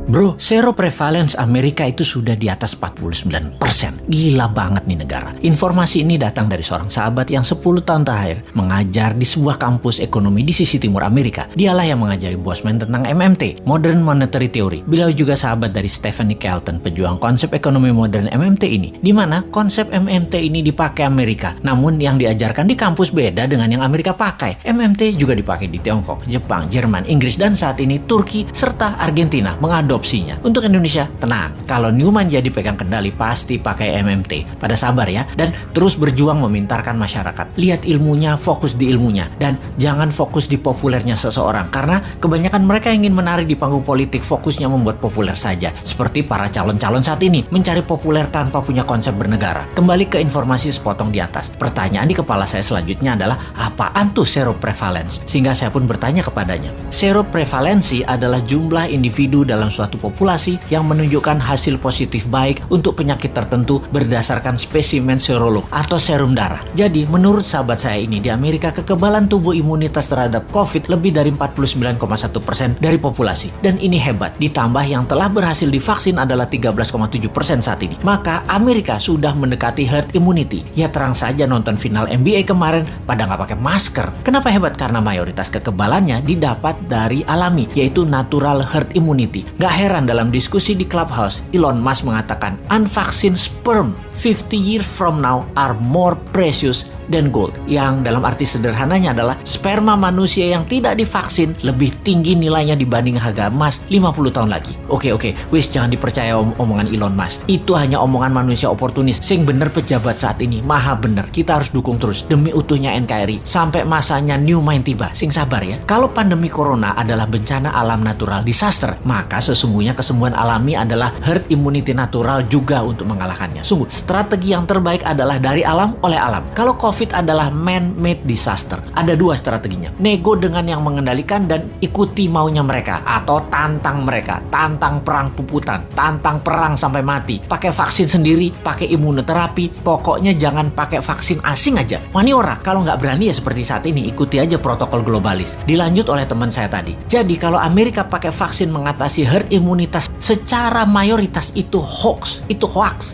Bro, seroprevalence Amerika itu sudah di atas 49%. Gila banget nih negara. Informasi ini datang dari seorang sahabat yang 10 tahun terakhir mengajar di sebuah kampus ekonomi di sisi timur Amerika. Dialah yang mengajari Bosman tentang MMT, Modern Monetary Theory. Beliau juga sahabat dari Stephanie Kelton, pejuang konsep ekonomi modern MMT ini, di mana konsep MMT ini dipakai Amerika. Namun yang diajarkan di kampus beda dengan yang Amerika pakai. MMT juga dipakai di Tiongkok, Jepang, Jerman, Inggris, dan saat ini Turki serta Argentina mengadopsinya. Untuk Indonesia, tenang. Kalau Newman jadi pegang kendali, pasti pakai MMT. Pada sabar ya, dan terus berjuang memintarkan masyarakat. Lihat ilmunya, fokus di ilmunya, dan jangan fokus di populernya seseorang. Karena kebanyakan mereka ingin menarik di panggung politik, fokusnya membuat populer saja. Seperti para calon-calon saat ini, mencari populer tanpa punya konsep bernegara. Kembali ke informasi sepotong di atas. Pertanyaan di kepala saya selanjutnya adalah, apaan tuh seroprevalence? Sehingga saya pun bertanya kepadanya. Seroprevalensi adalah jumlah individu dalam suatu populasi yang menunjukkan hasil positif baik untuk penyakit tertentu berdasarkan spesimen serolog atau serum darah. Jadi, menurut sahabat saya ini, di Amerika kekebalan tubuh imunitas terhadap COVID lebih dari 49,1% dari populasi. Dan ini hebat. Ditambah yang telah berhasil divaksin adalah 13,7% saat ini. Maka Amerika sudah mendekati herd immunity. Ya terang saja nonton final NBA kemarin pada nggak pakai masker. Kenapa hebat? Karena mayoritas kekebalannya didapat dari alami, yaitu natural herd immunity. Gak heran dalam diskusi di Clubhouse, Elon Musk mengatakan, unvaccinated sperm 50 years from now are more precious than gold. Yang dalam arti sederhananya adalah sperma manusia yang tidak divaksin lebih tinggi nilainya dibanding harga emas 50 tahun lagi. Oke, wis jangan dipercaya omongan Elon Musk. Itu hanya omongan manusia oportunis. Sing bener pejabat saat ini, maha bener. Kita harus dukung terus demi utuhnya NKRI sampai masanya new mind tiba. Sing sabar ya. Kalau pandemi corona adalah bencana alam natural disaster, maka sesungguhnya kesembuhan alami adalah herd immunity natural juga untuk mengalahkannya. Sungguh, strategi yang terbaik adalah dari alam oleh alam. Kalau COVID adalah man-made disaster, ada dua strateginya. Nego dengan yang mengendalikan dan ikuti maunya mereka, atau tantang mereka, tantang perang puputan, tantang perang sampai mati. Pakai vaksin sendiri, pakai imunoterapi, pokoknya jangan pakai vaksin asing aja. Wani ora, kalau nggak berani ya seperti saat ini, ikuti aja protokol globalis. Dilanjut oleh teman saya tadi. Jadi kalau Amerika pakai vaksin mengatasi herd imunitas secara mayoritas itu hoax.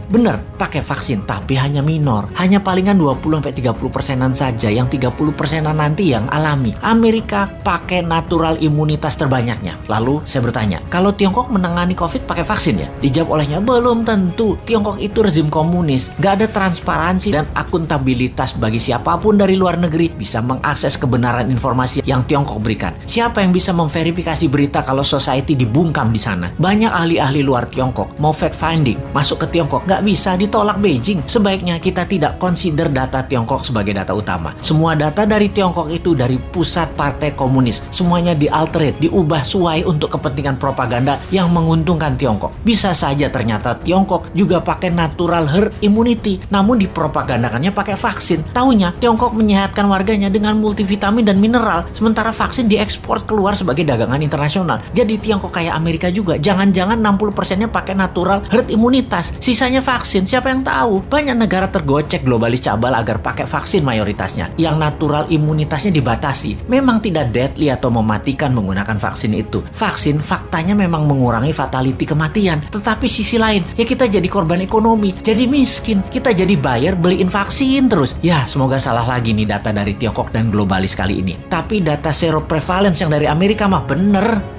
Bener, pakai vaksin, tapi hanya minor. Hanya palingan 20-30%-an saja, yang 30%-an nanti yang alami. Amerika pakai natural imunitas terbanyaknya. Lalu saya bertanya, kalau Tiongkok menangani COVID pakai vaksin ya? Dijawab olehnya, belum tentu. Tiongkok itu rezim komunis. Gak ada transparansi dan akuntabilitas bagi siapapun dari luar negeri bisa mengakses kebenaran informasi yang Tiongkok berikan. Siapa yang bisa memverifikasi berita kalau society dibungkam di sana? Banyak ahli-ahli luar Tiongkok mau fact finding masuk ke Tiongkok, nggak bisa, ditolak Beijing. Sebaiknya kita tidak consider data Tiongkok sebagai data utama. Semua data dari Tiongkok itu dari pusat partai komunis. Semuanya dialterate, diubah sesuai untuk kepentingan propaganda yang menguntungkan Tiongkok. Bisa saja ternyata Tiongkok juga pakai natural herd immunity, namun dipropagandakannya pakai vaksin. Taunya Tiongkok menyehatkan warganya dengan multivitamin dan mineral, sementara vaksin diekspor keluar sebagai dagangan internasional. Jadi Tiongkok kayak Amerika juga. Jangan-jangan 60%-nya pakai natural herd imunitas, sisanya vaksin. Siapa yang tahu? Banyak negara tergocek globalis cabal agar pakai vaksin mayoritasnya. Yang natural imunitasnya dibatasi. Memang tidak deadly atau mematikan menggunakan vaksin itu. Vaksin faktanya memang mengurangi fatality kematian. Tetapi sisi lain, ya kita jadi korban ekonomi, jadi miskin. Kita jadi buyer beliin vaksin terus. Ya, semoga salah lagi nih data dari Tiongkok dan globalis kali ini. Tapi data seroprevalence yang dari Amerika mah bener.